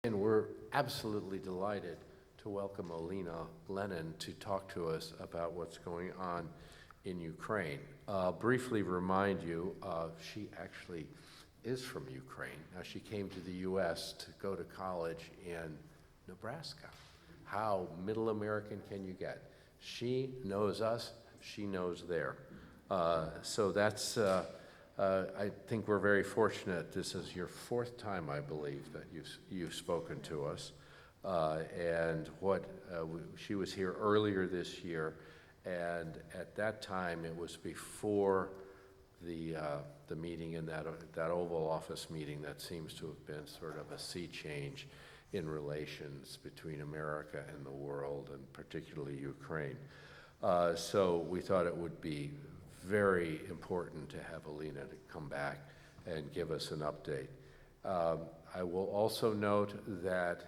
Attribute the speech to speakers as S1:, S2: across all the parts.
S1: And we're absolutely delighted to welcome Olena Lennon to talk to us about what's going on in Ukraine. Briefly remind you, she actually is from Ukraine. Now, she came to the U.S. to go to college in Nebraska. How Middle American can you get? She knows us, she knows there. So that's, I think we're very fortunate. This is your fourth time, I believe, that you've spoken to us. And she was here earlier this year, and at that time it was before the meeting in that Oval Office meeting that seems to have been sort of a sea change in relations between America and the world, and particularly Ukraine. So we thought it would be very important to have Olena to come back and give us an update. I will also note that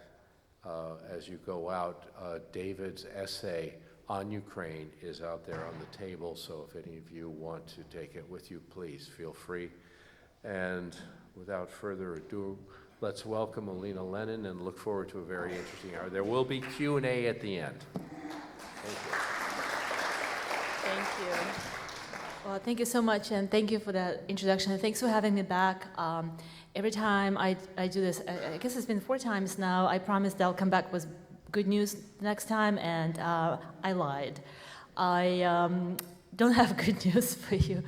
S1: as you go out, David's essay on Ukraine is out there on the table, so if any of you want to take it with you, please feel free. And without further ado, let's welcome Olena Lennon and look forward to a very interesting hour. There will be Q&A at the end. Thank you.
S2: Thank you. Well, thank you so much, and thank you for that introduction. And thanks for having me back. Every time I do this, I guess it's been 4 times now, I promised I'll come back with good news next time, and I lied. I don't have good news for you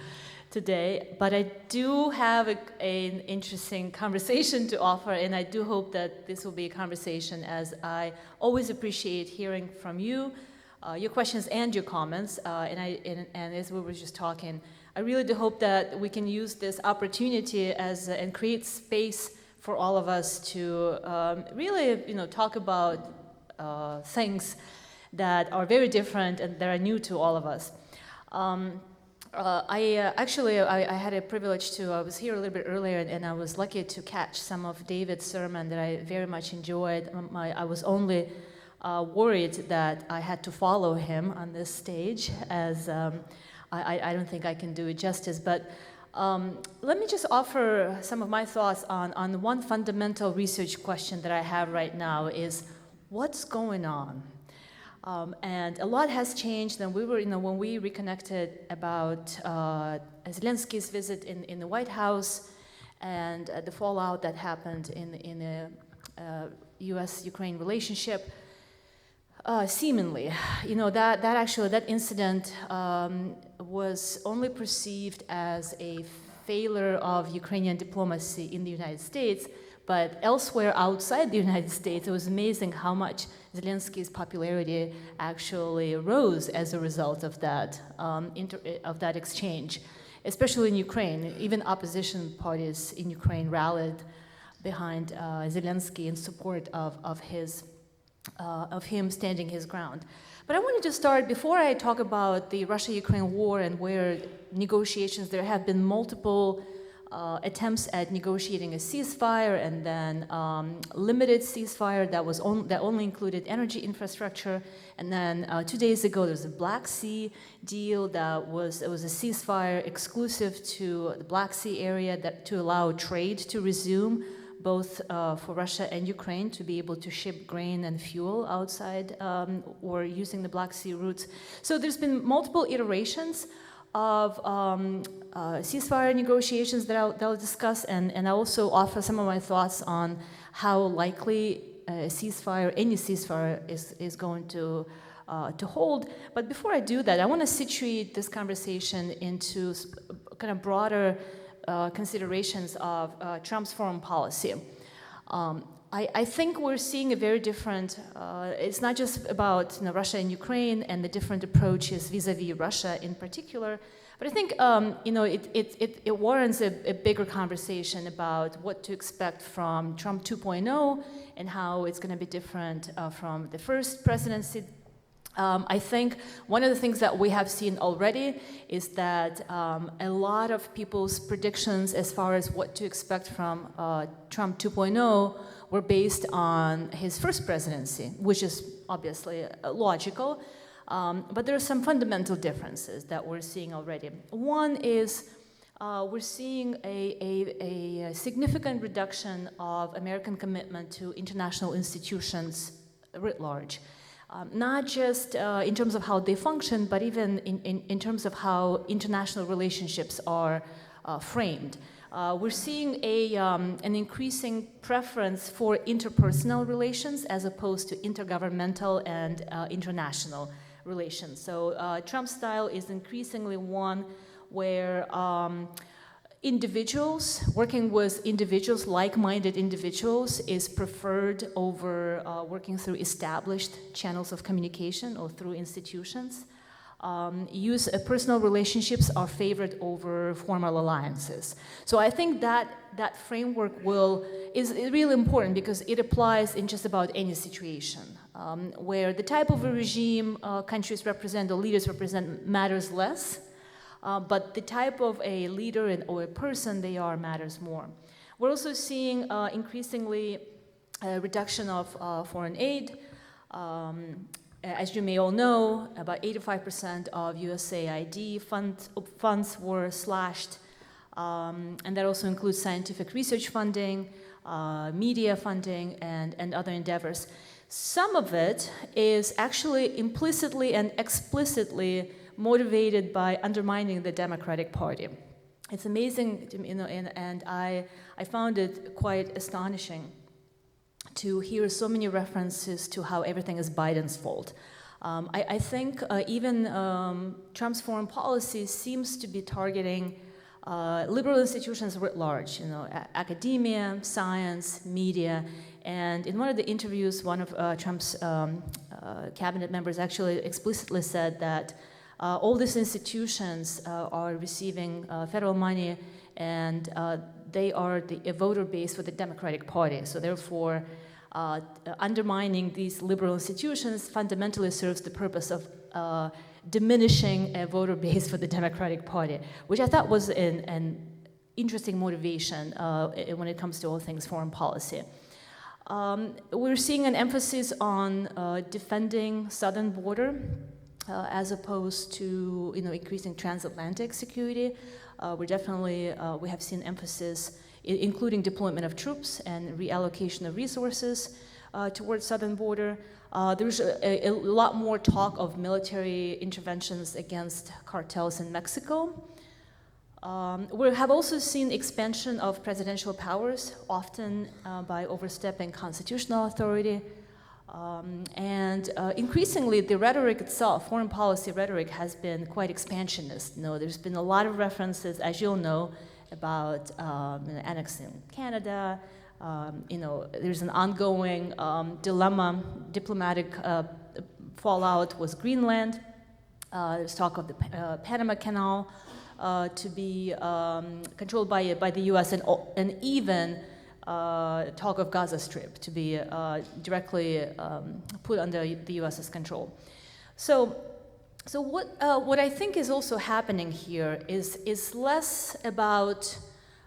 S2: today, but I do have an interesting conversation to offer, and I do hope that this will be a conversation, as I always appreciate hearing from you, your questions and your comments, and as we were just talking, I really do hope that we can use this opportunity and create space for all of us to really, talk about things that are very different and that are new to all of us. I had a privilege I was here a little bit earlier, and I was lucky to catch some of David's sermon that I very much enjoyed. I was only worried that I had to follow him on this stage, as I don't think I can do it justice. But let me just offer some of my thoughts on one fundamental research question that I have right now is, what's going on? And a lot has changed, and we were, when we reconnected about Zelensky's visit in the White House and the fallout that happened in the U.S.-Ukraine relationship. Seemingly, that incident was only perceived as a failure of Ukrainian diplomacy in the United States, but elsewhere outside the United States, it was amazing how much Zelensky's popularity actually rose as a result of that exchange, especially in Ukraine. Even opposition parties in Ukraine rallied behind Zelensky in support of him standing his ground. But I wanted to start, before I talk about the Russia-Ukraine war and where negotiations, there have been multiple attempts at negotiating a ceasefire, and then limited ceasefire that only included energy infrastructure, and then 2 days ago there was a Black Sea deal it was a ceasefire exclusive to the Black Sea area to allow trade to resume, both for Russia and Ukraine, to be able to ship grain and fuel outside or using the Black Sea routes. So there's been multiple iterations of ceasefire negotiations that I'll discuss, and I also offer some of my thoughts on how likely any ceasefire is going to hold. But before I do that, I want to situate this conversation into kind of broader considerations of Trump's foreign policy. I think we're seeing a very different, it's not just about Russia and Ukraine and the different approaches vis-a-vis Russia in particular, but I think it warrants a bigger conversation about what to expect from Trump 2.0 and how it's going to be different from the first presidency. I think one of the things that we have seen already is that a lot of people's predictions as far as what to expect from Trump 2.0 were based on his first presidency, which is obviously logical, but there are some fundamental differences that we're seeing already. One is we're seeing a significant reduction of American commitment to international institutions writ large. Not just in terms of how they function, but even in terms of how international relationships are framed. We're seeing an increasing preference for interpersonal relations as opposed to intergovernmental and international relations. So Trump's style is increasingly one where working with individuals, like-minded individuals, is preferred over working through established channels of communication or through institutions. Personal relationships are favored over formal alliances. So I think that framework is really important because it applies in just about any situation where the type of a regime countries represent or leaders represent matters less, but the type of a leader or a person they are matters more. We're also seeing increasingly a reduction of foreign aid. As you may all know, about 85% of USAID funds were slashed, and that also includes scientific research funding, media funding, and other endeavors. Some of it is actually implicitly and explicitly motivated by undermining the Democratic Party. It's amazing, and I found it quite astonishing to hear so many references to how everything is Biden's fault. I think even Trump's foreign policy seems to be targeting liberal institutions writ large, academia, science, media. And in one of the interviews, one of Trump's cabinet members actually explicitly said that all these institutions are receiving federal money, and they are a voter base for the Democratic Party. So therefore, undermining these liberal institutions fundamentally serves the purpose of diminishing a voter base for the Democratic Party, which I thought was an interesting motivation when it comes to all things foreign policy. We're seeing an emphasis on defending southern border as opposed to increasing transatlantic security. We have seen emphasis including deployment of troops and reallocation of resources towards southern border. There's a lot more talk of military interventions against cartels in Mexico. We have also seen expansion of presidential powers, often by overstepping constitutional authority. And increasingly, the rhetoric itself, foreign policy rhetoric, has been quite expansionist. There's been a lot of references, as you'll know, about annexing Canada. There's an ongoing diplomatic fallout with Greenland. There's talk of the Panama Canal to be controlled by the U.S. and even talk of Gaza Strip to be directly put under the U.S.'s control. So what I think is also happening here is less about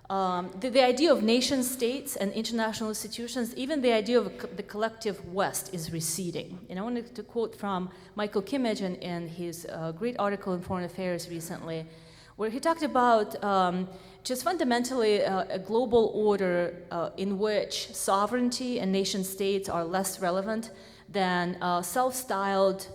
S2: the idea of nation states and international institutions. Even the idea of the collective West is receding. And I wanted to quote from Michael Kimmage in his great article in Foreign Affairs recently, where he talked about just fundamentally a global order in which sovereignty and nation states are less relevant than self-styled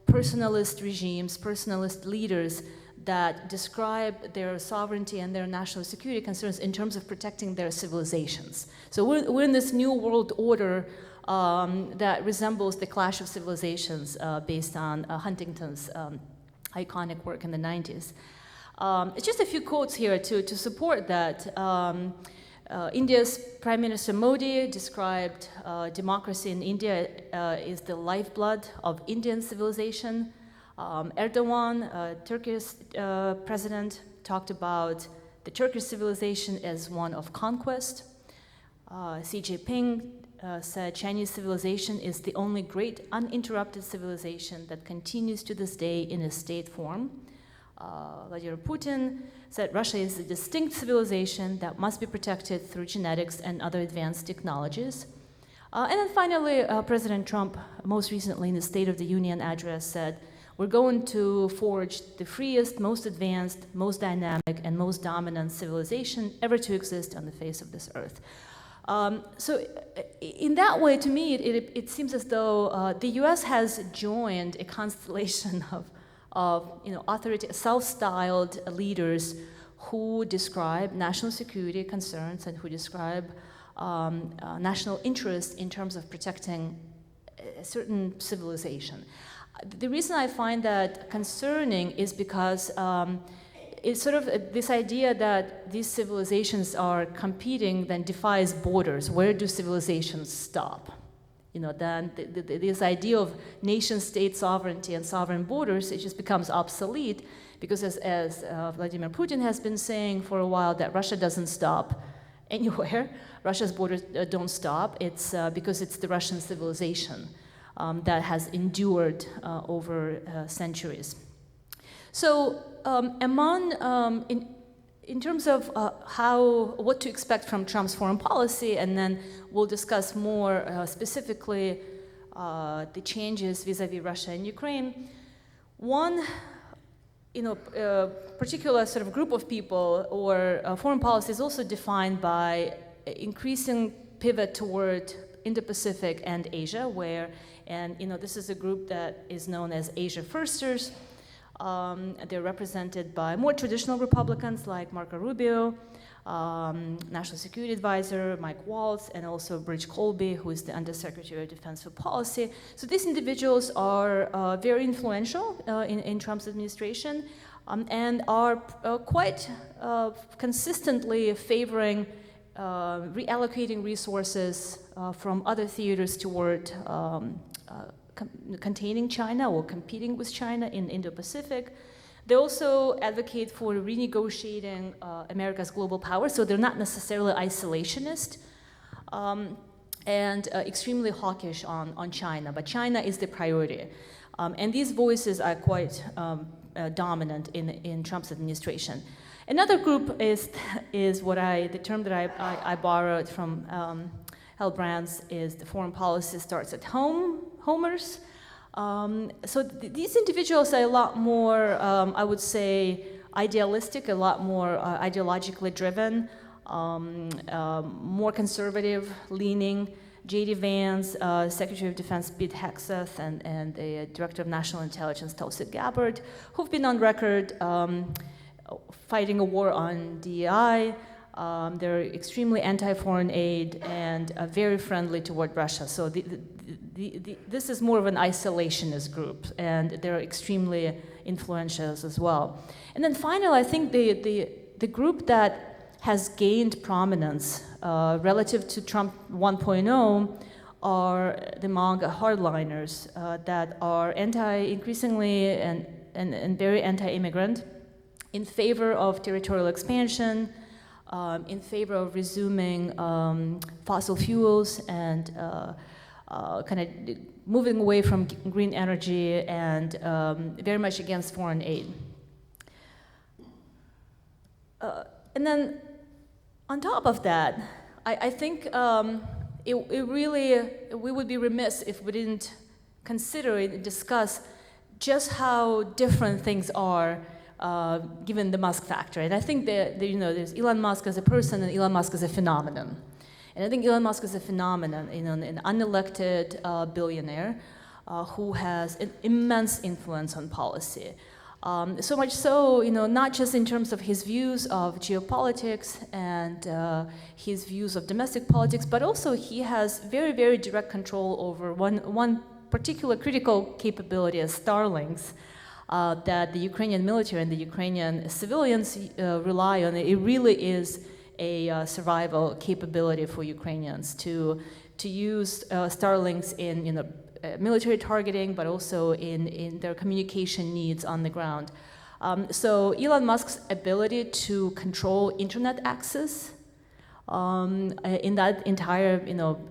S2: personalist regimes, personalist leaders that describe their sovereignty and their national security concerns in terms of protecting their civilizations. So we're in this new world order that resembles the clash of civilizations based on Huntington's iconic work in the 90s. Just a few quotes here to support that. India's Prime Minister Modi described democracy in India is the lifeblood of Indian civilization. Erdogan, Turkish president, talked about the Turkish civilization as one of conquest. Xi Jinping said Chinese civilization is the only great uninterrupted civilization that continues to this day in a state form. Vladimir Putin said Russia is a distinct civilization that must be protected through genetics and other advanced technologies. And then finally, President Trump, most recently in the State of the Union address, said, We're going to forge the freest, most advanced, most dynamic, and most dominant civilization ever to exist on the face of this earth. So in that way, to me, it seems as though the U.S. has joined a constellation of self-styled leaders who describe national security concerns and who describe national interest in terms of protecting a certain civilization. The reason I find that concerning is because it's sort of this idea that these civilizations are competing then defies borders. Where do civilizations stop? Then this idea of nation-state sovereignty and sovereign borders, it just becomes obsolete because as Vladimir Putin has been saying for a while, that Russia doesn't stop anywhere. Russia's borders don't stop. It's because it's the Russian civilization that has endured over centuries. So in terms of what to expect from Trump's foreign policy, and then we'll discuss more specifically the changes vis-a-vis Russia and Ukraine. One, particular sort of group of people or foreign policy is also defined by increasing pivot toward Indo-Pacific and Asia, this is a group that is known as Asia Firsters. They're represented by more traditional Republicans like Marco Rubio, National Security Advisor Mike Waltz, and also Bridge Colby, who is the Undersecretary of Defense for Policy. So these individuals are very influential in Trump's administration and are quite consistently favoring reallocating resources from other theaters toward containing China or competing with China in Indo-Pacific. They also advocate for renegotiating America's global power, so they're not necessarily isolationist and extremely hawkish on China, but China is the priority. And these voices are quite dominant in Trump's administration. Another group is the term that I borrowed from Hal Brands is the foreign policy starts at home, homers. So these individuals are a lot more, I would say, idealistic, a lot more ideologically driven, more conservative leaning. J.D. Vance, Secretary of Defense Pete Hegseth, and the Director of National Intelligence Tulsi Gabbard, who've been on record fighting a war on DEI. They're extremely anti-foreign aid and very friendly toward Russia. So this is more of an isolationist group, and they're extremely influential as well. And then finally, I think the group that has gained prominence relative to Trump 1.0 are the MAGA hardliners that are increasingly and very anti-immigrant, in favor of territorial expansion, in favor of resuming fossil fuels and kind of moving away from green energy and very much against foreign aid. And then on top of that, I think we would be remiss if we didn't consider and discuss just how different things are given the Musk factor. And I think that there's Elon Musk as a person and Elon Musk as a phenomenon. And I think Elon Musk is a phenomenon, an unelected billionaire who has an immense influence on policy. So much so, not just in terms of his views of geopolitics and his views of domestic politics, but also he has very, very direct control over one particular critical capability as Starlinks that the Ukrainian military and the Ukrainian civilians rely on. It really is a survival capability for Ukrainians to use Starlinks in military targeting, but also in their communication needs on the ground. So Elon Musk's ability to control internet access in that entire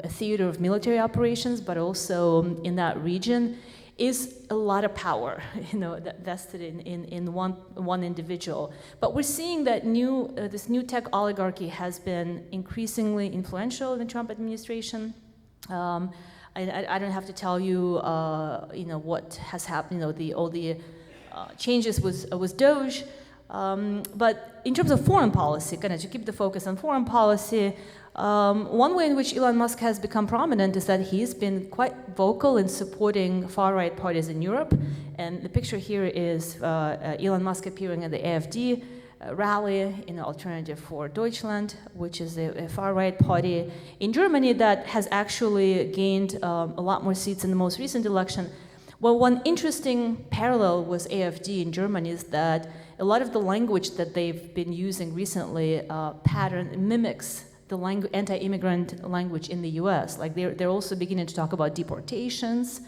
S2: theater of military operations, but also in that region, is a lot of power, that vested in one individual. But we're seeing that this new tech oligarchy has been increasingly influential in the Trump administration. I don't have to tell you, what has happened, all the changes with Doge. But in terms of foreign policy, kind of to keep the focus on foreign policy, one way in which Elon Musk has become prominent is that he's been quite vocal in supporting far-right parties in Europe. And the picture here is Elon Musk appearing at the AfD rally in Alternative for Deutschland, which is a far-right party in Germany that has actually gained a lot more seats in the most recent election. Well, one interesting parallel with AfD in Germany is that a lot of the language that they've been using recently mimics the anti-immigrant language in the U.S. Like they're also beginning to talk about deportations.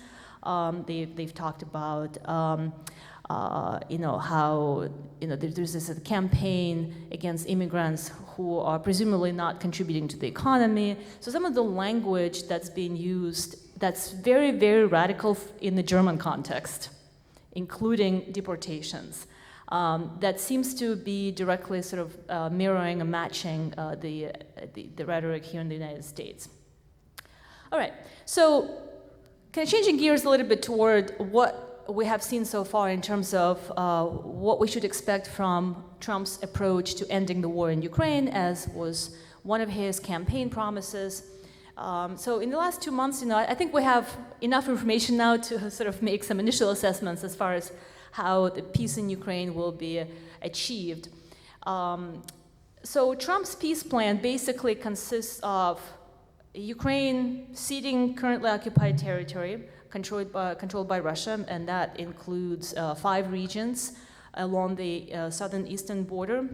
S2: They've talked about how there's this campaign against immigrants who are presumably not contributing to the economy. So some of the language that's being used that's very, very radical in the German context, including deportations. That seems to be directly sort of mirroring and matching the rhetoric here in the United States. All right, so kind of changing gears a little bit toward what we have seen so far in terms of what we should expect from Trump's approach to ending the war in Ukraine, as was one of his campaign promises. So in the last 2 months, I think we have enough information now to sort of make some initial assessments as far as how the peace in Ukraine will be achieved. So Trump's peace plan basically consists of Ukraine ceding currently occupied territory controlled by Russia, and that includes 5 regions along the southern eastern border.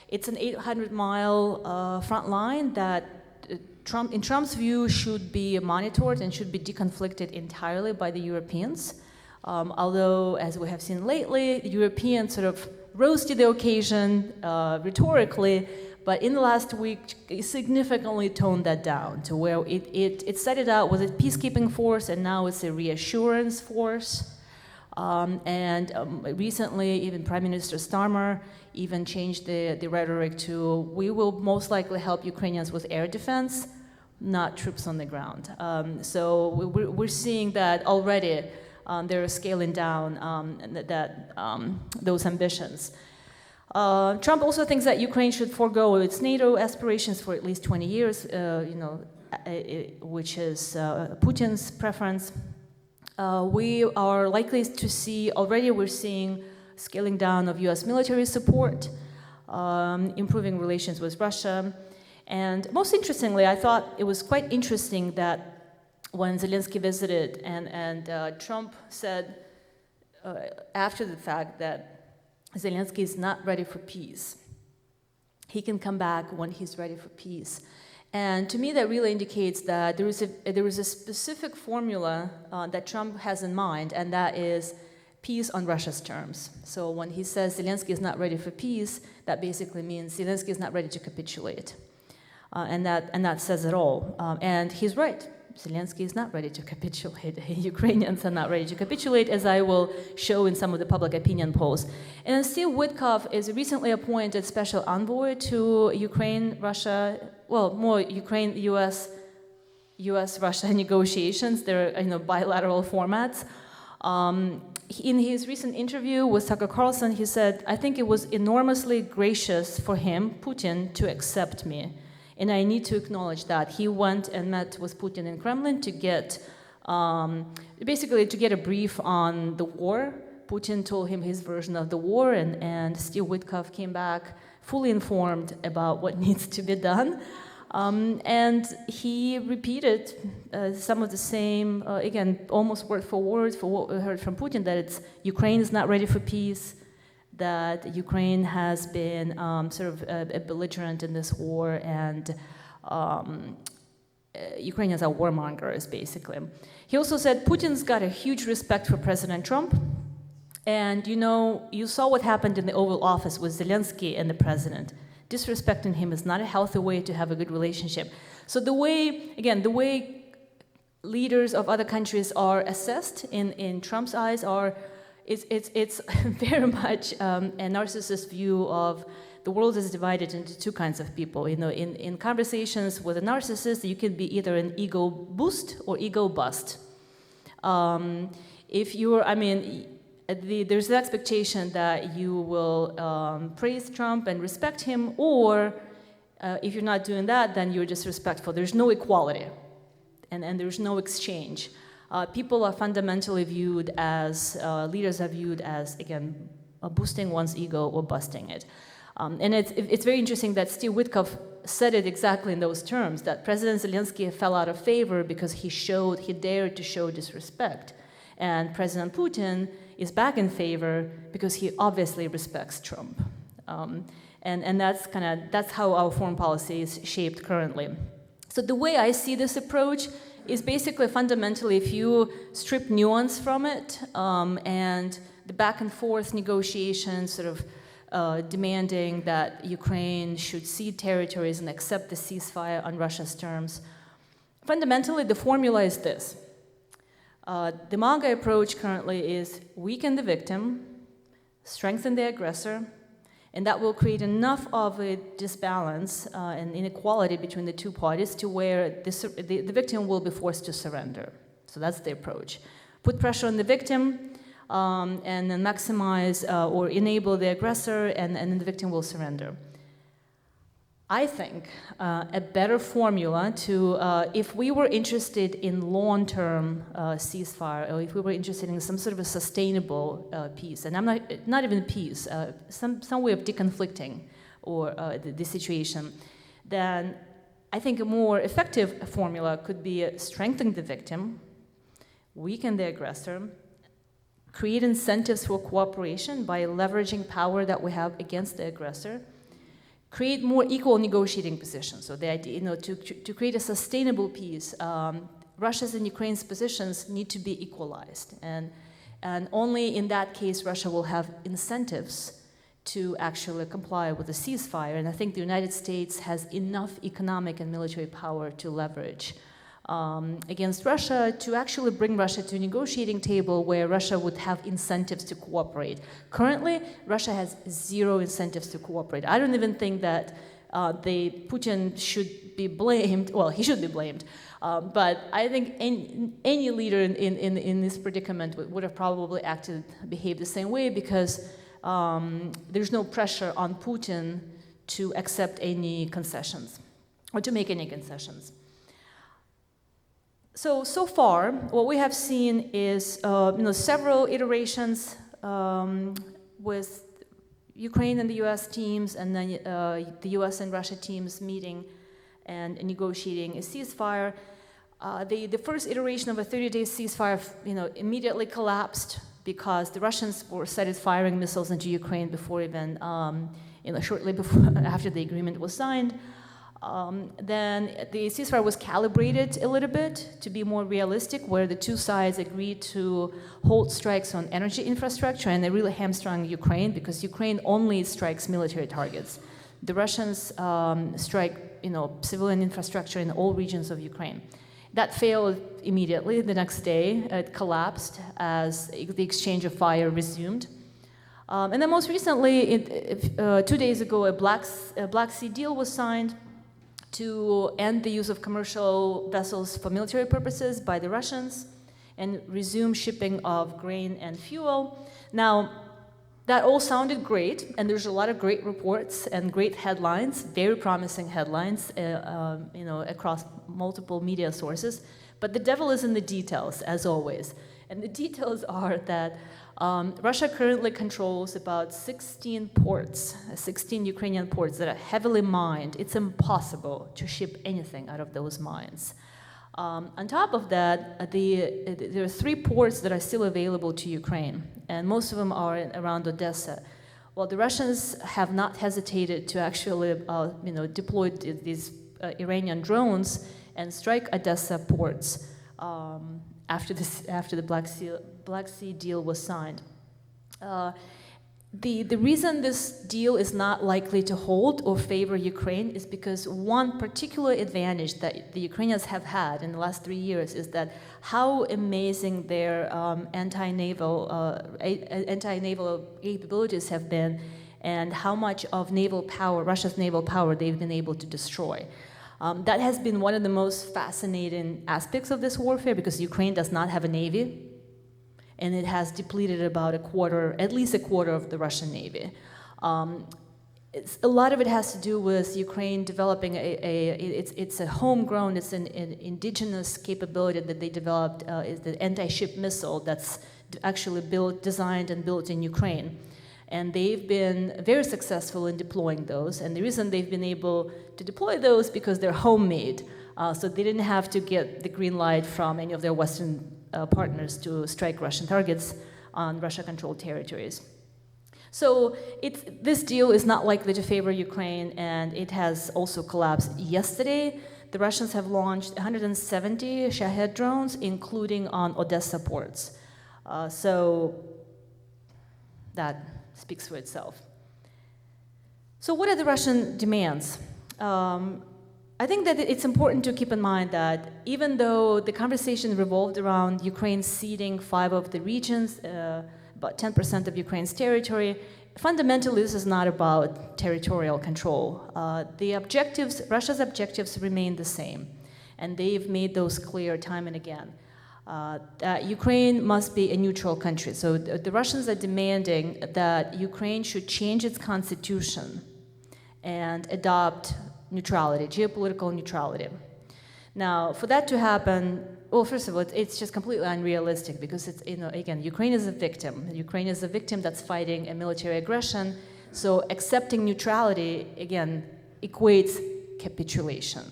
S2: It's an 800-mile front line that in Trump's view, should be monitored and should be deconflicted entirely by the Europeans. Although, as we have seen lately, the Europeans sort of rose to the occasion rhetorically, but in the last week, it significantly toned that down to where it started out with a peacekeeping force, and now it's a reassurance force. Recently, even Prime Minister Starmer even changed the rhetoric to, we will most likely help Ukrainians with air defense, not troops on the ground. So we're seeing that already they're scaling down those ambitions. Trump also thinks that Ukraine should forego its NATO aspirations for at least 20 years, which is Putin's preference. We are likely to see, already we're seeing scaling down of US military support, improving relations with Russia. And most interestingly, I thought it was quite interesting that when Zelensky visited and Trump said after the fact that Zelensky is not ready for peace. He can come back when he's ready for peace. And to me, that really indicates that there is a specific formula that Trump has in mind, and that is peace on Russia's terms. So when he says Zelensky is not ready for peace, that basically means Zelensky is not ready to capitulate. And that says it all. And he's right. Zelensky is not ready to capitulate. Ukrainians are not ready to capitulate, as I will show in some of the public opinion polls. And Steve Witkoff is a recently appointed special envoy to Ukraine, Russia, well, more Ukraine, US-Russia negotiations. They're bilateral formats. In his recent interview with Tucker Carlson, he said, I think it was enormously gracious for him, Putin, to accept me. And I need to acknowledge that. He went and met with Putin in Kremlin to get, basically to get a brief on the war. Putin told him his version of the war, and Steve Witkoff came back fully informed about what needs to be done. And he repeated some of the same, again, almost word for word for what we heard from Putin, that it's Ukraine is not ready for peace, that Ukraine has been sort of a belligerent in this war, and Ukrainians are warmongers, basically. He also said Putin's got a huge respect for President Trump, and you saw what happened in the Oval Office with Zelensky and the president. Disrespecting him is not a healthy way to have a good relationship. So the way leaders of other countries are assessed in Trump's eyes it's very much a narcissist view of the world is divided into two kinds of people. In conversations with a narcissist, you can be either an ego boost or ego bust. There's the expectation that you will praise Trump and respect him, or if you're not doing that, then you're disrespectful. There's no equality, and there's no exchange. People are fundamentally viewed as, leaders are viewed as, again, boosting one's ego or busting it. And it's very interesting that Steve Witkoff said it exactly in those terms, that President Zelensky fell out of favor because he dared to show disrespect. And President Putin is back in favor because he obviously respects Trump. And that's how our foreign policy is shaped currently. So the way I see this approach is basically fundamentally, if you strip nuance from it, and the back and forth negotiations sort of demanding that Ukraine should cede territories and accept the ceasefire on Russia's terms, fundamentally the formula is this. The MAGA approach currently is weaken the victim, strengthen the aggressor, and that will create enough of a disbalance and inequality between the two parties to where the victim will be forced to surrender. So that's the approach. Put pressure on the victim and then maximize or enable the aggressor, and then the victim will surrender. I think a better formula to, if we were interested in long-term ceasefire, or if we were interested in some sort of a sustainable peace, and I'm not even peace, some way of deconflicting or the situation, then I think a more effective formula could be strengthen the victim, weaken the aggressor, create incentives for cooperation by leveraging power that we have against the aggressor, create more equal negotiating positions. So the idea, to create a sustainable peace, Russia's and Ukraine's positions need to be equalized. And only in that case, Russia will have incentives to actually comply with the ceasefire. And I think the United States has enough economic and military power to leverage against Russia to actually bring Russia to a negotiating table where Russia would have incentives to cooperate. Currently, Russia has zero incentives to cooperate. I don't even think that Putin should be blamed. Well, he should be blamed. But I think any leader in this predicament would have probably behaved the same way, because there's no pressure on Putin to accept any concessions or to make any concessions. So far, what we have seen is several iterations with Ukraine and the U.S. teams, and then the U.S. and Russia teams meeting and negotiating a ceasefire. The first iteration of a 30-day ceasefire, immediately collapsed because the Russians started firing missiles into Ukraine before even, shortly after the agreement was signed. Then the ceasefire was calibrated a little bit to be more realistic, where the two sides agreed to hold strikes on energy infrastructure, and they really hamstrung Ukraine because Ukraine only strikes military targets. The Russians strike, civilian infrastructure in all regions of Ukraine. That failed immediately. The next day, it collapsed as the exchange of fire resumed. And then most recently, 2 days ago, a Black Sea deal was signed to end the use of commercial vessels for military purposes by the Russians and resume shipping of grain and fuel. Now, that all sounded great, and there's a lot of great reports and great headlines, very promising headlines, across multiple media sources. But the devil is in the details, as always. And the details are that Russia currently controls about 16 Ukrainian ports that are heavily mined. It's impossible to ship anything out of those mines. On top of that, there are 3 ports that are still available to Ukraine, and most of them are around Odessa. Well, the Russians have not hesitated to actually deploy these Iranian drones and strike Odessa ports after the Black Sea deal was signed. The reason this deal is not likely to hold or favor Ukraine is because one particular advantage that the Ukrainians have had in the last 3 years is that how amazing their anti-naval capabilities have been, and how much of naval power, Russia's naval power, they've been able to destroy. That has been one of the most fascinating aspects of this warfare, because Ukraine does not have a navy, and it has depleted about at least a quarter of the Russian navy. A lot of it has to do with Ukraine developing it's a homegrown, it's an indigenous capability that they developed, is the anti-ship missile that's actually designed and built in Ukraine. And they've been very successful in deploying those. And the reason they've been able to deploy those because they're homemade. So they didn't have to get the green light from any of their Western partners to strike Russian targets on Russia-controlled territories. So this deal is not likely to favor Ukraine, and it has also collapsed. Yesterday, the Russians have launched 170 Shahed drones, including on Odessa ports. So that speaks for itself. So what are the Russian demands? I think that it's important to keep in mind that even though the conversation revolved around Ukraine ceding 5 of the regions, about 10% of Ukraine's territory, fundamentally this is not about territorial control. Russia's objectives remain the same, and they've made those clear time and again. That Ukraine must be a neutral country. So the Russians are demanding that Ukraine should change its constitution and adopt neutrality, geopolitical neutrality. Now, for that to happen, well, first of all, it's just completely unrealistic, because it's, again, Ukraine is a victim. Ukraine is a victim that's fighting a military aggression. So accepting neutrality, again, equates capitulation.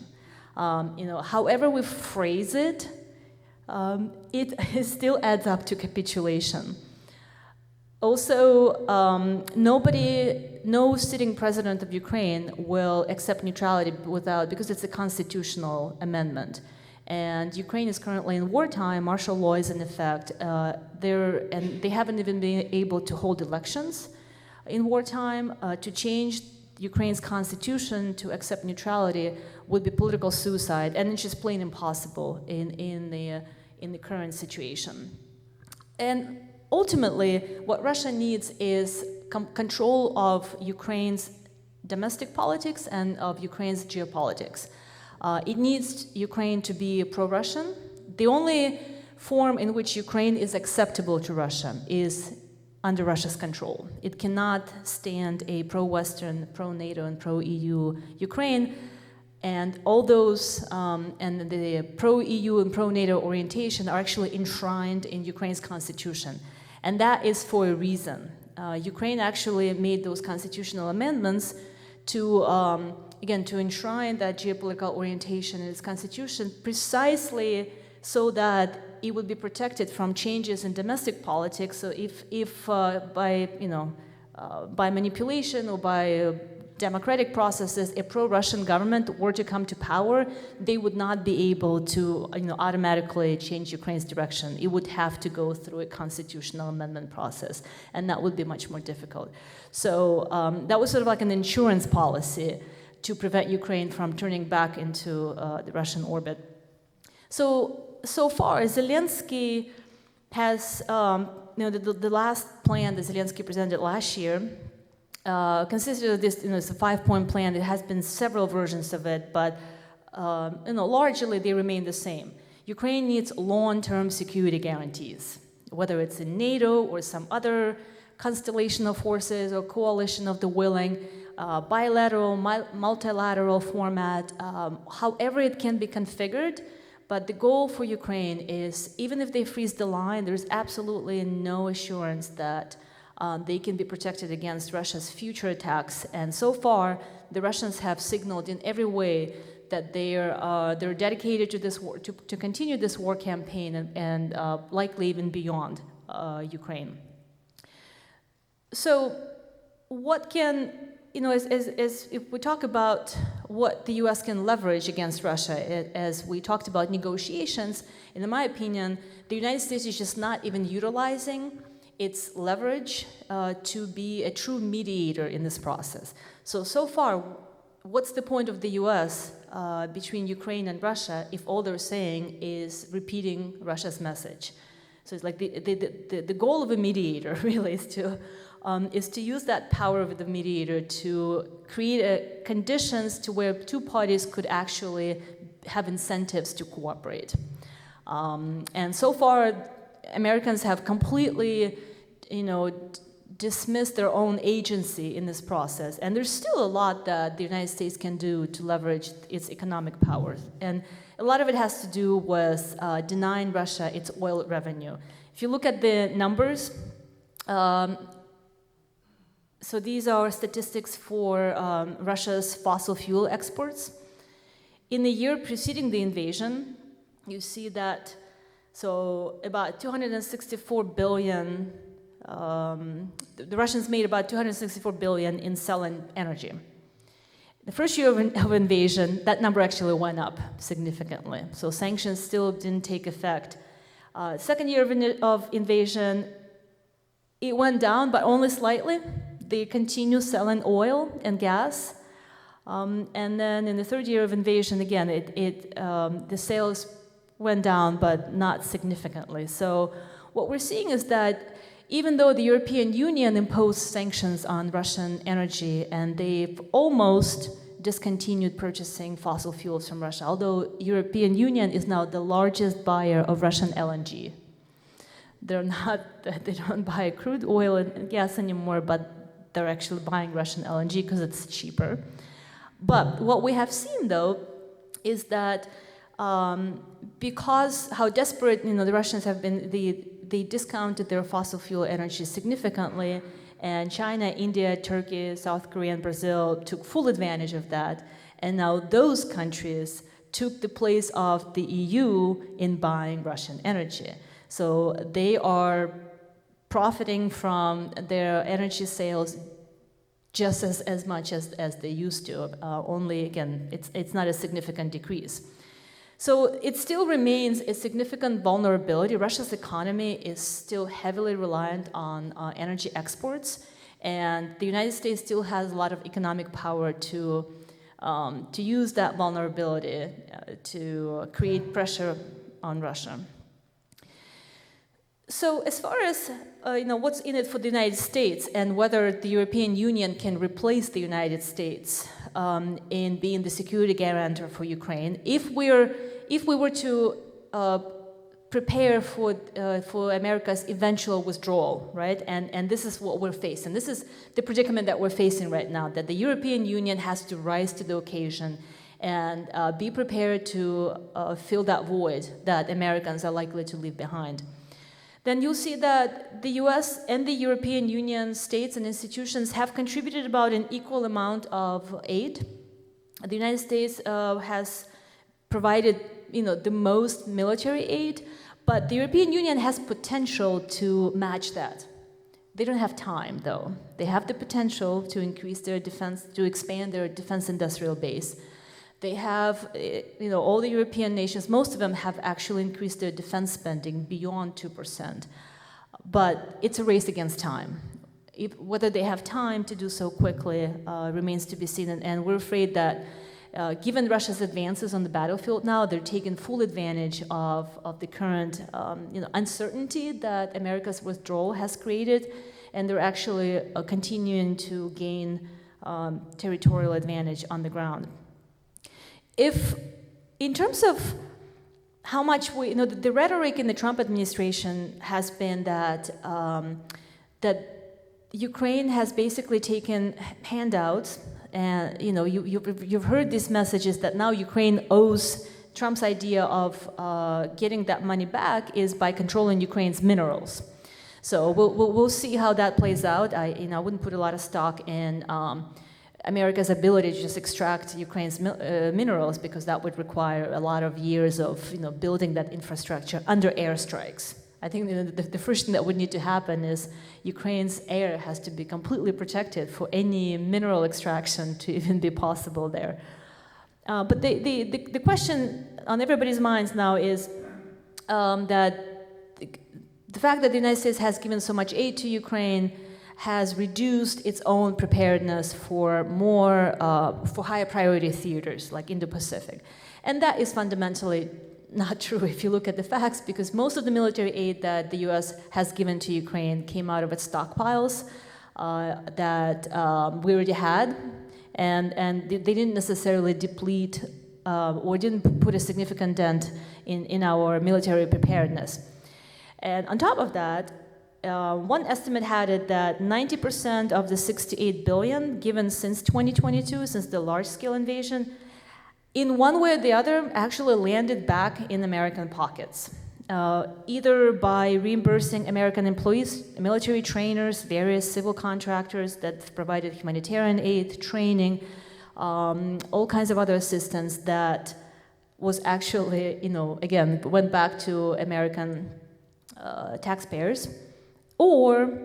S2: However we phrase it, it still adds up to capitulation. Also, no sitting president of Ukraine will accept neutrality because it's a constitutional amendment. And Ukraine is currently in wartime, martial law is in effect, and they haven't even been able to hold elections in wartime. To change Ukraine's constitution to accept neutrality would be political suicide, and it's just plain impossible in the current situation. And ultimately, what Russia needs is control of Ukraine's domestic politics and of Ukraine's geopolitics. It needs Ukraine to be pro-Russian. The only form in which Ukraine is acceptable to Russia is under Russia's control. It cannot stand a pro-Western, pro-NATO, and pro-EU Ukraine. And all those, and the pro-EU and pro-NATO orientation are actually enshrined in Ukraine's constitution. And that is for a reason. Ukraine actually made those constitutional amendments to, again, to enshrine that geopolitical orientation in its constitution, precisely so that it would be protected from changes in domestic politics. So if by manipulation or by democratic processes, a pro-Russian government were to come to power, they would not be able to automatically change Ukraine's direction. It would have to go through a constitutional amendment process, and that would be much more difficult. So that was sort of like an insurance policy to prevent Ukraine from turning back into the Russian orbit. So far, Zelensky has, the last plan that Zelensky presented last year consisted of this, it's a 5-point plan. There has been several versions of it, but largely they remain the same. Ukraine needs long-term security guarantees, whether it's in NATO or some other constellation of forces or coalition of the willing, bilateral, multilateral format, however it can be configured. But the goal for Ukraine is, even if they freeze the line, there's absolutely no assurance that they can be protected against Russia's future attacks. And so far, the Russians have signaled in every way that they're dedicated to this war, to continue this war campaign and likely even beyond Ukraine. So, what can if we talk about what the U.S. can leverage against Russia, as we talked about negotiations, in my opinion, the United States is just not even utilizing its leverage to be a true mediator in this process. So far, what's the point of the U.S. Between Ukraine and Russia if all they're saying is repeating Russia's message? So it's like the goal of a mediator really is to use that power of the mediator to create conditions to where two parties could actually have incentives to cooperate. And so far, Americans have completely, dismissed their own agency in this process. And there's still a lot that the United States can do to leverage its economic powers. And a lot of it has to do with denying Russia its oil revenue. If you look at the numbers, so these are statistics for Russia's fossil fuel exports. In the year preceding the invasion, you see that, so about 264 billion, the Russians made about 264 billion in selling energy. The first year of invasion, that number actually went up significantly. So sanctions still didn't take effect. Second year of invasion, it went down, but only slightly. They continue selling oil and gas. And then in the third year of invasion, again, the sales went down, but not significantly. So what we're seeing is that even though the European Union imposed sanctions on Russian energy and they've almost discontinued purchasing fossil fuels from Russia, although European Union is now the largest buyer of Russian LNG. They don't buy crude oil and gas anymore, but they're actually buying Russian LNG because it's cheaper. But what we have seen, though, is that because how desperate the Russians have been, they discounted their fossil fuel energy significantly, and China, India, Turkey, South Korea, and Brazil took full advantage of that, and now those countries took the place of the EU in buying Russian energy. So they are profiting from their energy sales just as much as they used to, only, again, it's not a significant decrease. So it still remains a significant vulnerability. Russia's economy is still heavily reliant on energy exports, and the United States still has a lot of economic power to use that vulnerability to create pressure on Russia. So as far as what's in it for the United States and whether the European Union can replace the United States in being the security guarantor for Ukraine, if we were to prepare for America's eventual withdrawal, right? And this is what we're facing. This is the predicament that we're facing right now, that the European Union has to rise to the occasion and be prepared to fill that void that Americans are likely to leave behind. Then you'll see that the US and the European Union states and institutions have contributed about an equal amount of aid. The United States has provided the most military aid, but the European Union has potential to match that. They don't have time, though. They have the potential to increase their defense, to expand their defense industrial base. They have, all the European nations, most of them have actually increased their defense spending beyond 2%. But it's a race against time. Whether they have time to do so quickly remains to be seen. And we're afraid that given Russia's advances on the battlefield now, they're taking full advantage of the current uncertainty that America's withdrawal has created, and they're actually continuing to gain territorial advantage on the ground. If, in terms of how much the rhetoric in the Trump administration has been that Ukraine has basically taken handouts, and you've heard these messages that now Ukraine owes. Trump's idea of getting that money back is by controlling Ukraine's minerals. So we'll see how that plays out. I wouldn't put a lot of stock in America's ability to just extract Ukraine's minerals, because that would require a lot of years of building that infrastructure under airstrikes. I think the first thing that would need to happen is Ukraine's air has to be completely protected for any mineral extraction to even be possible there. But the question on everybody's minds now is that the fact that the United States has given so much aid to Ukraine has reduced its own preparedness for higher priority theaters like Indo-Pacific. And that is fundamentally not true if you look at the facts, because most of the military aid that the U.S. has given to Ukraine came out of its stockpiles that we already had, and they didn't necessarily deplete or didn't put a significant dent in our military preparedness. And on top of that, one estimate had it that 90% of the $68 billion given since 2022, since the large-scale invasion, in one way or the other, actually landed back in American pockets, either by reimbursing American employees, military trainers, various civil contractors that provided humanitarian aid, training, all kinds of other assistance that was actually, again, went back to American taxpayers. Or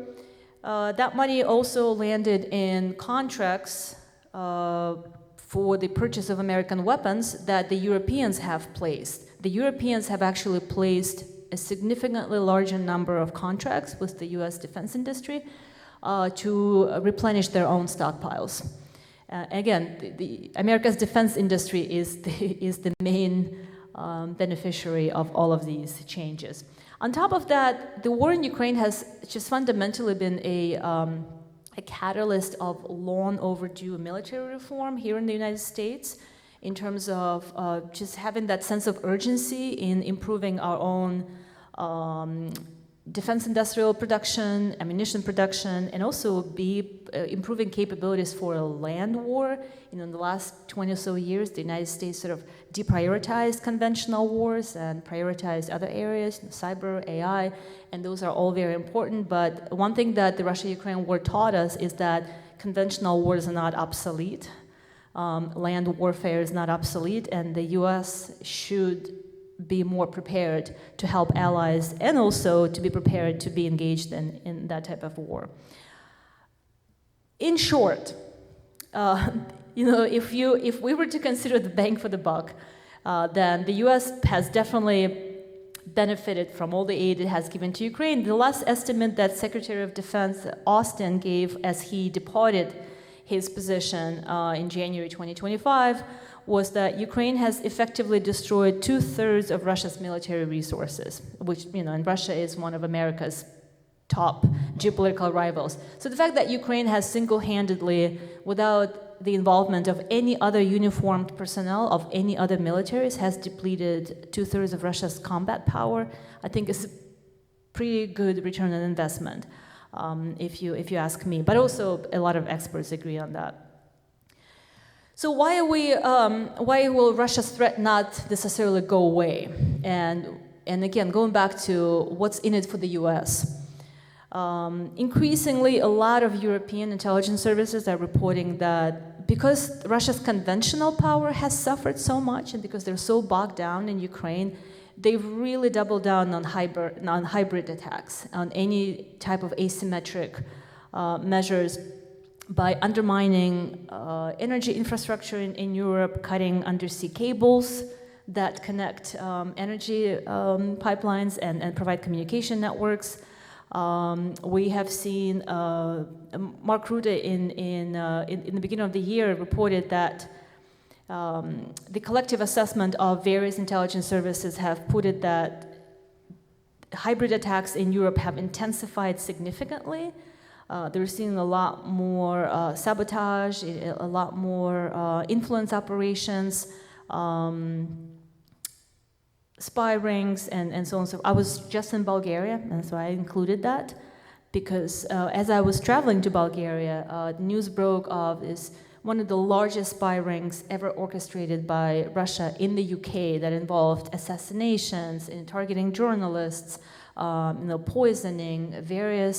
S2: that money also landed in contracts for the purchase of American weapons that the Europeans have placed. The Europeans have actually placed a significantly larger number of contracts with the US defense industry to replenish their own stockpiles. Again, America's defense industry is the main beneficiary of all of these changes. On top of that, the war in Ukraine has just fundamentally been a catalyst of long overdue military reform here in the United States, in terms of just having that sense of urgency in improving our own defense industrial production, ammunition production, and also improving capabilities for a land war. In the last 20 or so years, the United States sort of deprioritized conventional wars and prioritized other areas, cyber, AI, and those are all very important. But one thing that the Russia-Ukraine war taught us is that conventional wars are not obsolete. Land warfare is not obsolete, and the U.S. should be more prepared to help allies and also to be prepared to be engaged in that type of war. In short, if we were to consider the bang for the buck, then the U.S. has definitely benefited from all the aid it has given to Ukraine. The last estimate that Secretary of Defense Austin gave as he departed his position in January 2025 was that Ukraine has effectively destroyed 2/3 of Russia's military resources, which, and Russia is one of America's top geopolitical rivals. So the fact that Ukraine has single-handedly, without the involvement of any other uniformed personnel of any other militaries, has depleted 2/3 of Russia's combat power, I think is a pretty good return on investment, if you ask me. But also a lot of experts agree on that. So why will Russia's threat not necessarily go away? And again, going back to what's in it for the U.S. Increasingly, a lot of European intelligence services are reporting that because Russia's conventional power has suffered so much and because they're so bogged down in Ukraine, they've really doubled down on hybrid attacks, on any type of asymmetric measures, by undermining energy infrastructure in Europe, cutting undersea cables that connect energy pipelines and provide communication networks. We have seen Mark Rutte in the beginning of the year reported that the collective assessment of various intelligence services have put it that hybrid attacks in Europe have intensified significantly. They're seeing a lot more sabotage, a lot more influence operations, spy rings, and so on. So I was just in Bulgaria, and so I included that because as I was traveling to Bulgaria, news broke of one of the largest spy rings ever orchestrated by Russia in the UK that involved assassinations and targeting journalists, poisoning, various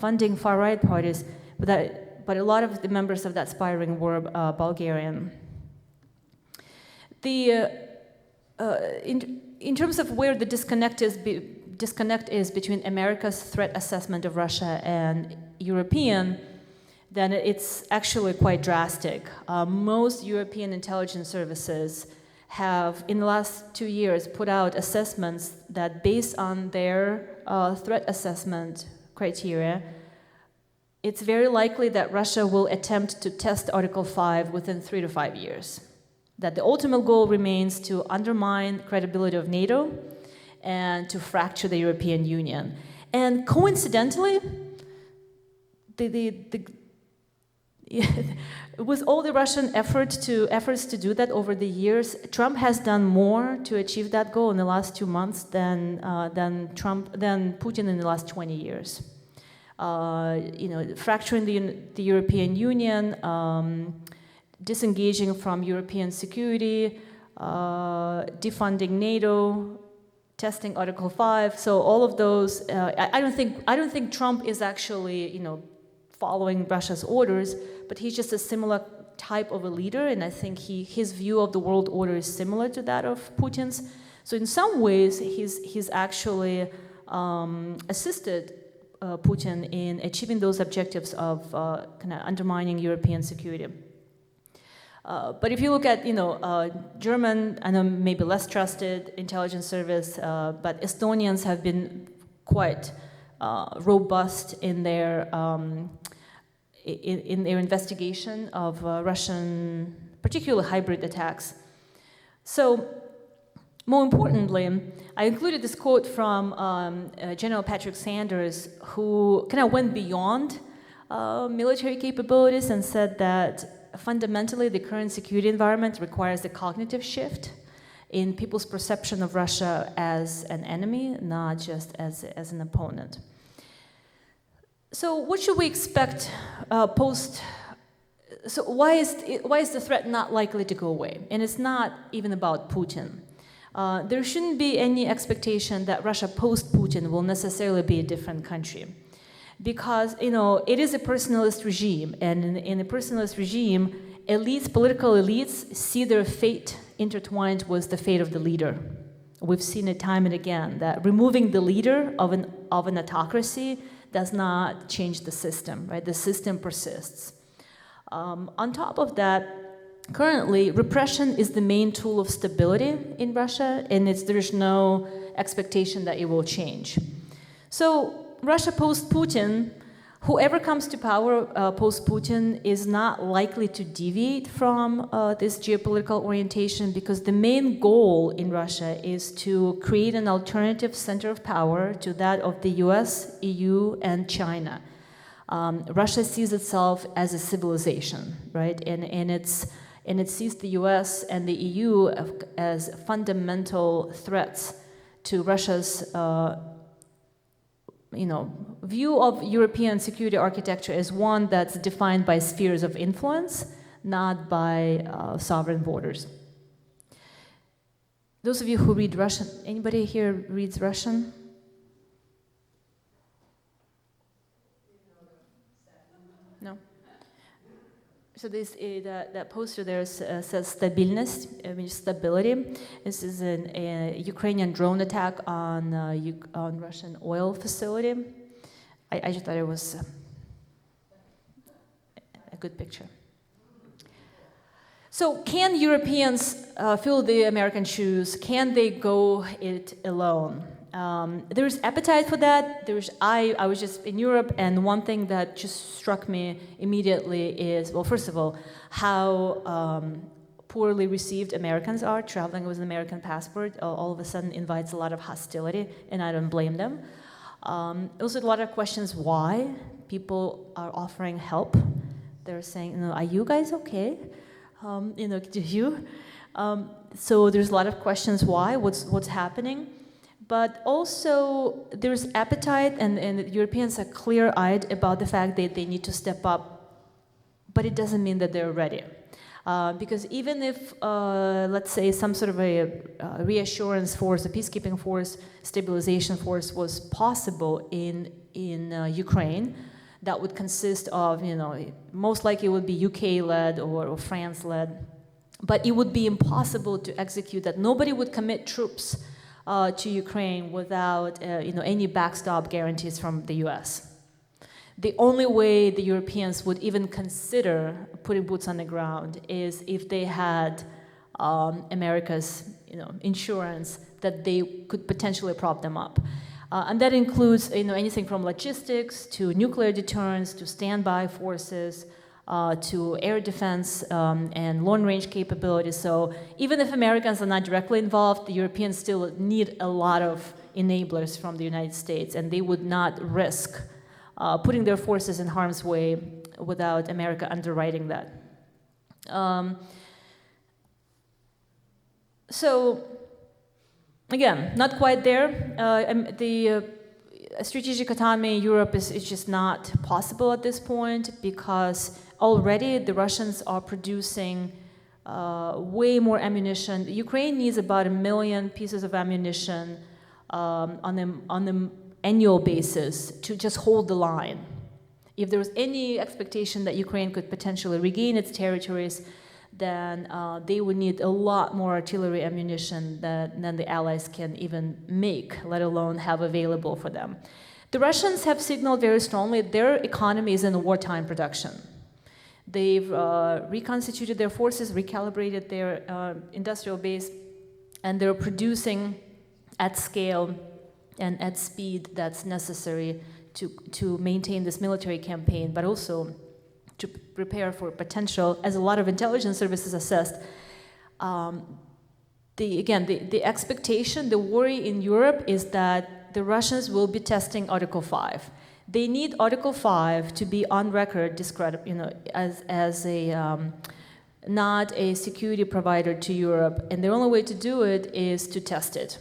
S2: funding far-right parties, but a lot of the members of that spy ring were Bulgarian. In terms of where the disconnect is between America's threat assessment of Russia and European, then it's actually quite drastic. Most European intelligence services have, in the last 2 years, put out assessments that, based on their threat assessment criteria, it's very likely that Russia will attempt to test Article 5 within 3 to 5 years. that the ultimate goal remains to undermine credibility of NATO and to fracture the European Union. And coincidentally, with all the Russian efforts to do that over the years, Trump has done more to achieve that goal in the last 2 months than Putin in the last 20 years. Fracturing the European Union, disengaging from European security, defunding NATO, testing Article 5. So all of those, I don't think Trump is actually, following Russia's orders, but he's just a similar type of a leader, and I think his view of the world order is similar to that of Putin's. So in some ways, he's actually assisted Putin in achieving those objectives of kind of undermining European security. But if you look at, German, I know maybe less trusted intelligence service, but Estonians have been quite robust in their investigation of Russian, particularly hybrid attacks. So, more importantly, I included this quote from General Patrick Sanders, who kind of went beyond military capabilities and said that fundamentally the current security environment requires a cognitive shift in people's perception of Russia as an enemy, not just as an opponent. So what should we expect so why is the threat not likely to go away? And it's not even about Putin. There shouldn't be any expectation that Russia post-Putin will necessarily be a different country. Because, it is a personalist regime, and in a personalist regime, political elites see their fate intertwined with the fate of the leader. We've seen it time and again, that removing the leader of an autocracy does not change the system, right? The system persists. On top of that, currently, repression is the main tool of stability in Russia, and there's no expectation that it will change. So Russia post-Putin, whoever comes to power post-Putin is not likely to deviate from this geopolitical orientation, because the main goal in Russia is to create an alternative center of power to that of the US, EU, and China. Russia sees itself as a civilization, right? And it sees the US and the EU as fundamental threats to Russia's view of European security architecture as one that's defined by spheres of influence, not by sovereign borders. Those of you who read Russian, anybody here reads Russian? No? So that poster there says "stabiliность," means stability. This is a Ukrainian drone attack on Russian oil facility. I just thought it was a good picture. So, can Europeans fill the American shoes? Can they go it alone? There's appetite for that. I was just in Europe, and one thing that just struck me immediately is, well, first of all, how poorly received Americans are. Traveling with an American passport all of a sudden invites a lot of hostility, and I don't blame them. Also, a lot of questions why people are offering help. They're saying, are you guys okay? Do you? So there's a lot of questions why, what's happening. But also, there's appetite, and the Europeans are clear-eyed about the fact that they need to step up, but it doesn't mean that they're ready. Because even if, let's say, some sort of a reassurance force, a peacekeeping force, stabilization force was possible in Ukraine, that would consist of, most likely it would be UK-led or France-led, but it would be impossible to execute that. Nobody would commit troops to Ukraine without any backstop guarantees from the US. The only way the Europeans would even consider putting boots on the ground is if they had America's insurance that they could potentially prop them up. And that includes anything from logistics to nuclear deterrence to standby forces, to air defense and long-range capabilities. So even if Americans are not directly involved, the Europeans still need a lot of enablers from the United States, and they would not risk putting their forces in harm's way without America underwriting that. So, again, not quite there. The strategic autonomy in Europe is just not possible at this point, because already the Russians are producing way more ammunition. Ukraine needs about 1 million pieces of ammunition on an annual basis to just hold the line. If there was any expectation that Ukraine could potentially regain its territories, then they would need a lot more artillery ammunition than the Allies can even make, let alone have available for them. The Russians have signaled very strongly their economy is in wartime production. They've reconstituted their forces, recalibrated their industrial base, and they're producing at scale and at speed that's necessary to maintain this military campaign, but also to prepare for potential, as a lot of intelligence services assessed. The expectation, the worry in Europe is that the Russians will be testing Article 5. They need Article 5 to be on record, as a not a security provider to Europe, and the only way to do it is to test it.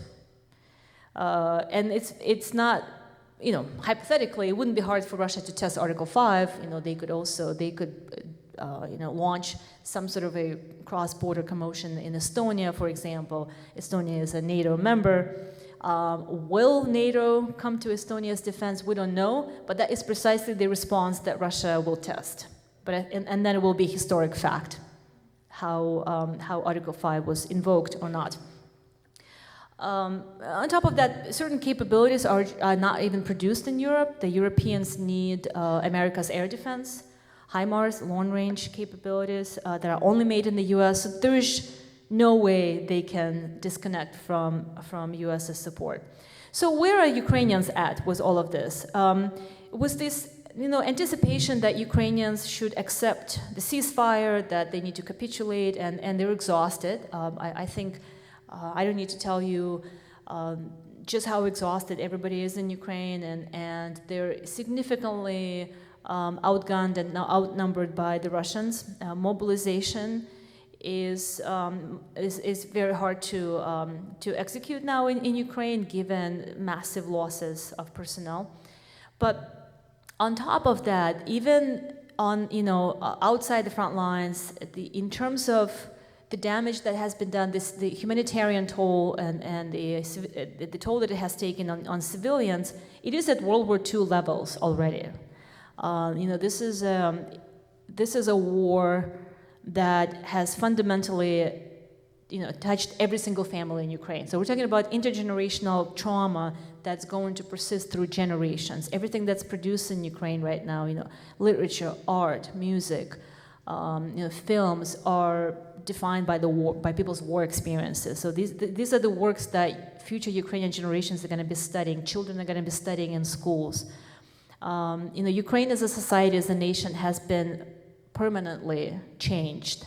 S2: And it's not, hypothetically, it wouldn't be hard for Russia to test Article 5. They could launch some sort of a cross-border commotion in Estonia, for example. Estonia is a NATO member. Will NATO come to Estonia's defense? We don't know, but that is precisely the response that Russia will test. And then it will be historic fact how Article 5 was invoked or not. On top of that, certain capabilities are not even produced in Europe. The Europeans need America's air defense, HIMARS, long-range capabilities that are only made in the US. So there is no way they can disconnect from US's support. So where are Ukrainians at with all of this? Was this anticipation that Ukrainians should accept the ceasefire, that they need to capitulate, and they're exhausted. I think I don't need to tell you just how exhausted everybody is in Ukraine, and they're significantly outgunned and outnumbered by the Russians. Mobilization is very hard to execute now in Ukraine, given massive losses of personnel. But on top of that, even on outside the front lines, in terms of the damage that has been done, the humanitarian toll and the toll that it has taken on civilians, it is at World War II levels already. This is a war that has fundamentally, touched every single family in Ukraine. So we're talking about intergenerational trauma that's going to persist through generations. Everything that's produced in Ukraine right now, literature, art, music, films are defined by the war, by people's war experiences. So these are the works that future Ukrainian generations are going to be studying. Children are going to be studying in schools. Ukraine as a society, as a nation, has been permanently changed.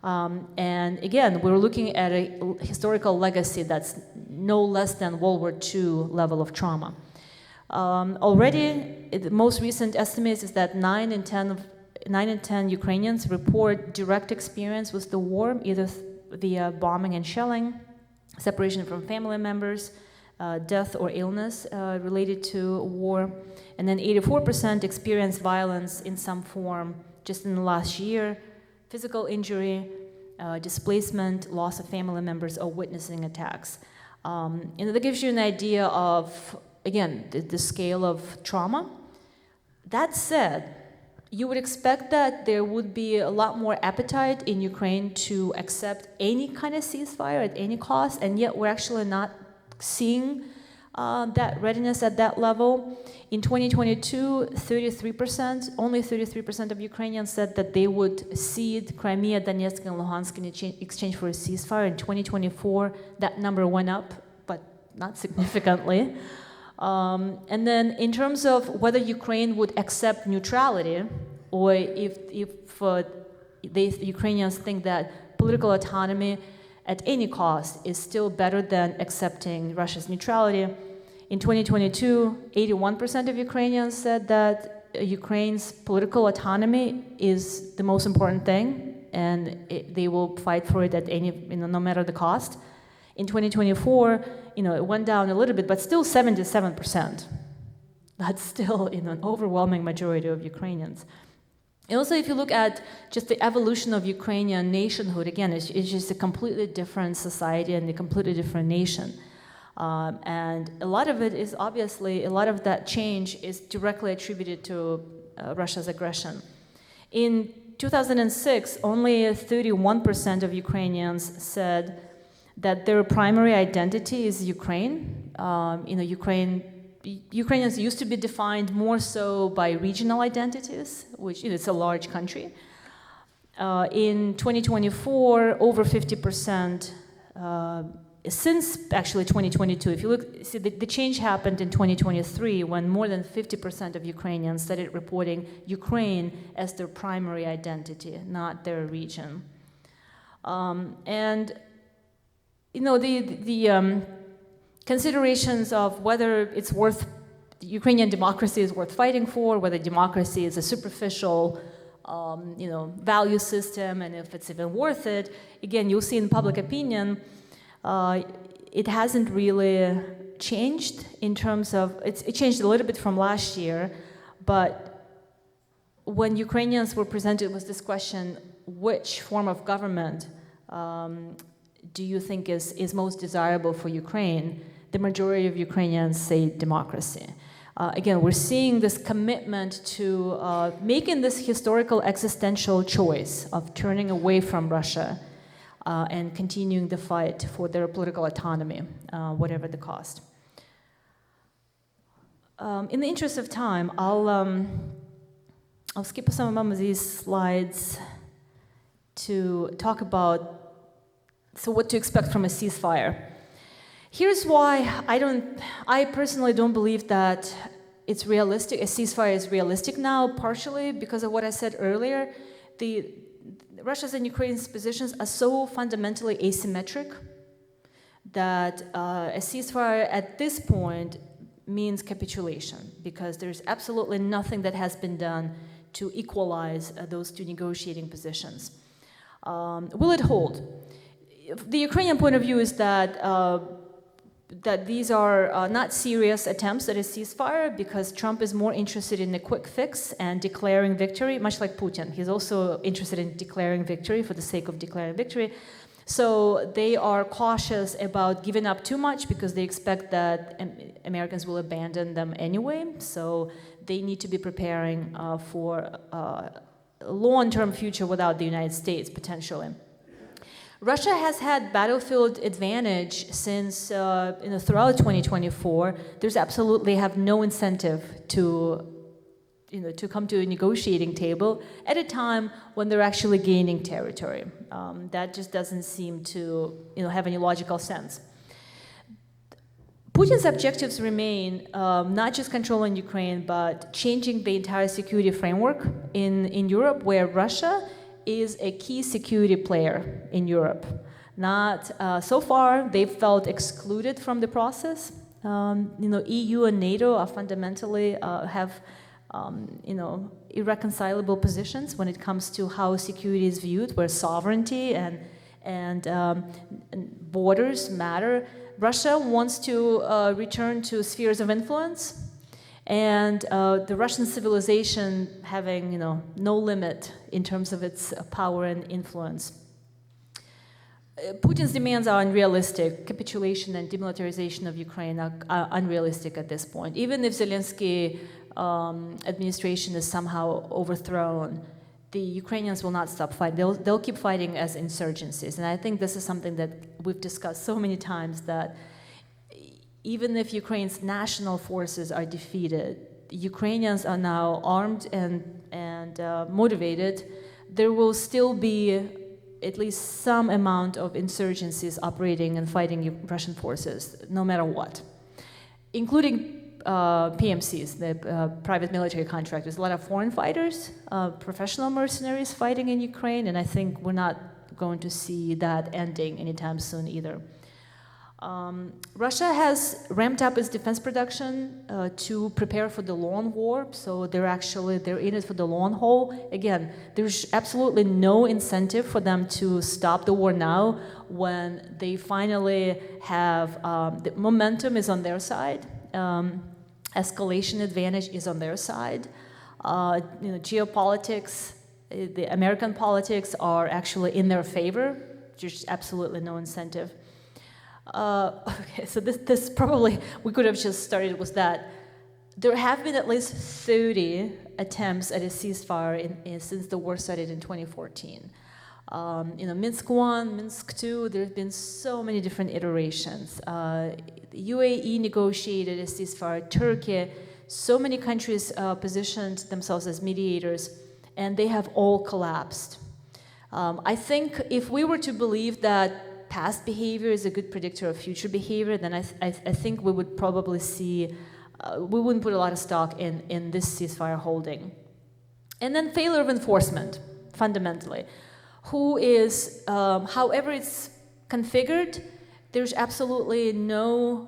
S2: And again, we're looking at a historical legacy that's no less than World War II level of trauma. Already, the most recent estimates is that 9 in 10 Ukrainians report direct experience with the war, either via bombing and shelling, separation from family members, death or illness related to war, and then 84% experience violence in some form just in the last year, physical injury, displacement, loss of family members, or witnessing attacks. That gives you an idea of, again, the scale of trauma. That said, you would expect that there would be a lot more appetite in Ukraine to accept any kind of ceasefire at any cost, and yet we're actually not seeing that readiness at that level. In 2022, only 33% of Ukrainians said that they would cede Crimea, Donetsk, and Luhansk in exchange for a ceasefire. In 2024, that number went up, but not significantly. And then in terms of whether Ukraine would accept neutrality or if Ukrainians think that political autonomy at any cost is still better than accepting Russia's neutrality. In 2022, 81% of Ukrainians said that Ukraine's political autonomy is the most important thing, and they will fight for it at any, no matter the cost. In 2024, it went down a little bit, but still 77%. That's still, an overwhelming majority of Ukrainians. And also, if you look at just the evolution of Ukrainian nationhood, again, it's just a completely different society and a completely different nation. And a lot of it is obviously, a lot of that change is directly attributed to Russia's aggression. In 2006, only 31% of Ukrainians said that their primary identity is Ukraine. Ukrainians used to be defined more so by regional identities, which it's a large country. In 2024, over 50%, since actually 2022, if you look, see the change happened in 2023 when more than 50% of Ukrainians started reporting Ukraine as their primary identity, not their region. The considerations of whether it's worth, Ukrainian democracy is worth fighting for, whether democracy is a superficial, value system, and if it's even worth it. Again, you'll see in public opinion, it hasn't really changed in terms of, it changed a little bit from last year, but when Ukrainians were presented with this question, which form of government do you think is most desirable for Ukraine? The majority of Ukrainians say democracy. Again, we're seeing this commitment to making this historical existential choice of turning away from Russia and continuing the fight for their political autonomy, whatever the cost. In the interest of time, I'll skip some of these slides to talk about what to expect from a ceasefire. Here's why I personally don't believe that it's realistic, a ceasefire is realistic now, partially because of what I said earlier. Russia's and Ukraine's positions are so fundamentally asymmetric that a ceasefire at this point means capitulation, because there's absolutely nothing that has been done to equalize those two negotiating positions. Will it hold? The Ukrainian point of view is that these are not serious attempts at a ceasefire, because Trump is more interested in a quick fix and declaring victory, much like Putin. He's also interested in declaring victory for the sake of declaring victory. So they are cautious about giving up too much because they expect that Americans will abandon them anyway. So they need to be preparing for a long-term future without the United States, potentially. Russia has had battlefield advantage since throughout 2024. There's absolutely have no incentive to come to a negotiating table at a time when they're actually gaining territory. That just doesn't seem to have any logical sense. Putin's objectives remain not just controlling Ukraine, but changing the entire security framework in Europe, where Russia is a key security player in Europe. So far, they've felt excluded from the process. EU and NATO are fundamentally have irreconcilable positions when it comes to how security is viewed, where sovereignty and borders matter. Russia wants to return to spheres of influence, and the Russian civilization having no limit in terms of its power and influence. Putin's demands are unrealistic. Capitulation and demilitarization of Ukraine are unrealistic at this point. Even if Zelensky administration is somehow overthrown, the Ukrainians will not stop fighting. They'll keep fighting as insurgencies. And I think this is something that we've discussed so many times, that even if Ukraine's national forces are defeated, Ukrainians are now armed and motivated. There will still be at least some amount of insurgencies operating and fighting Russian forces, no matter what, including PMCs, the private military contractors, a lot of foreign fighters, professional mercenaries fighting in Ukraine, and I think we're not going to see that ending anytime soon either. Russia has ramped up its defense production to prepare for the long war, so they're in it for the long haul. Again, there's absolutely no incentive for them to stop the war now when they finally have the momentum is on their side, escalation advantage is on their side. Geopolitics, the American politics are actually in their favor. There's absolutely no incentive. Okay, so this probably, we could have just started with that. There have been at least 30 attempts at a ceasefire since the war started in 2014. Minsk 1, Minsk 2, there have been so many different iterations. UAE negotiated a ceasefire, Turkey, so many countries positioned themselves as mediators, and they have all collapsed. I think if we were to believe that past behavior is a good predictor of future behavior, then I think we would probably see, we wouldn't put a lot of stock in this ceasefire holding. And then failure of enforcement, fundamentally. However it's configured, there's absolutely no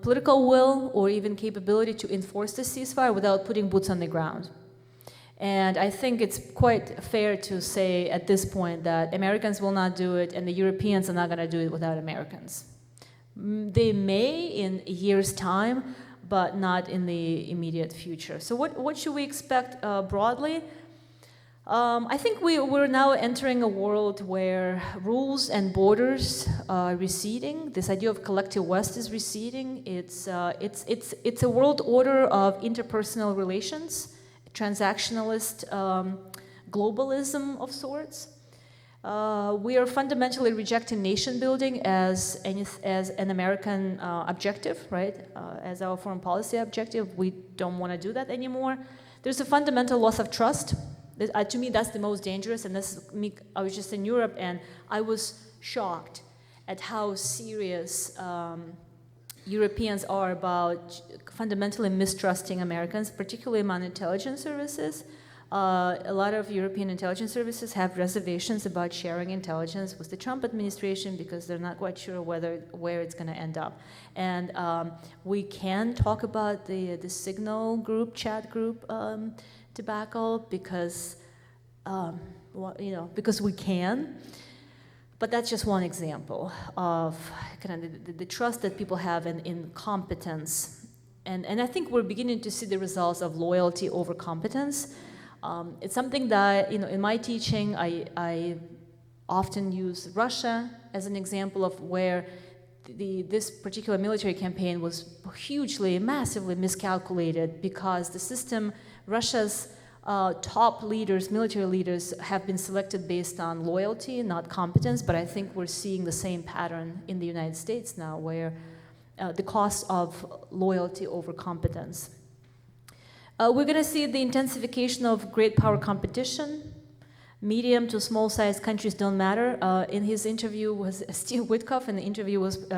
S2: political will or even capability to enforce the ceasefire without putting boots on the ground. And I think it's quite fair to say at this point that Americans will not do it and the Europeans are not going to do it without Americans. They may in a year's time, but not in the immediate future. So what should we expect broadly? I think we're now entering a world where rules and borders are receding. This idea of collective West is receding. It's a world order of interpersonal relations, transactionalist globalism of sorts. We are fundamentally rejecting nation building as an American objective, right? As our foreign policy objective. We don't want to do that anymore. There's a fundamental loss of trust. To me, that's the most dangerous. And I was just in Europe, and I was shocked at how serious Europeans are about fundamentally mistrusting Americans, particularly among intelligence services. A lot of European intelligence services have reservations about sharing intelligence with the Trump administration because they're not quite sure where it's going to end up. And we can talk about the Signal group, chat group debacle because we can. But that's just one example of kind of the trust that people have in competence. And I think we're beginning to see the results of loyalty over competence. It's something that, in my teaching, I often use Russia as an example of where this particular military campaign was hugely, massively miscalculated because the system, Russia's top leaders, military leaders, have been selected based on loyalty, not competence, but I think we're seeing the same pattern in the United States now, where the cost of loyalty over competence. We're going to see the intensification of great power competition. Medium to small-sized countries don't matter. In his interview with Steve Witkoff, in the interview with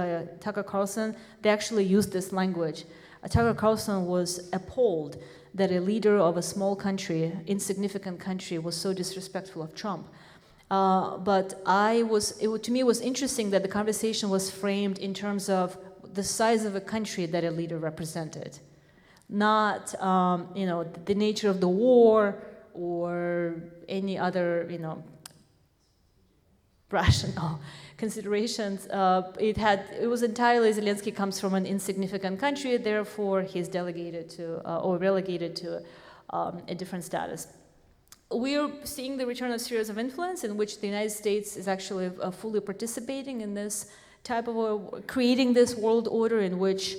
S2: Tucker Carlson, they actually used this language. Tucker Carlson was appalled that a leader of a small country, insignificant country, was so disrespectful of Trump. But to me, it was interesting that the conversation was framed in terms of the size of a country that a leader represented, not the nature of the war or any other rational considerations. It was entirely Zelensky comes from an insignificant country, therefore he's delegated to or relegated to a different status. We're seeing the return of spheres of influence in which the United States is actually fully participating in this type of creating this world order in which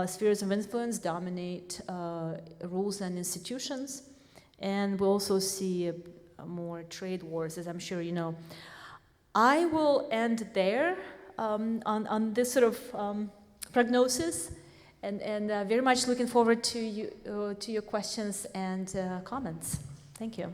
S2: spheres of influence dominate rules and institutions. And we'll also see more trade wars, as I'm sure you know. I will end there on this sort of prognosis, and very much looking forward to your questions and comments. Thank you.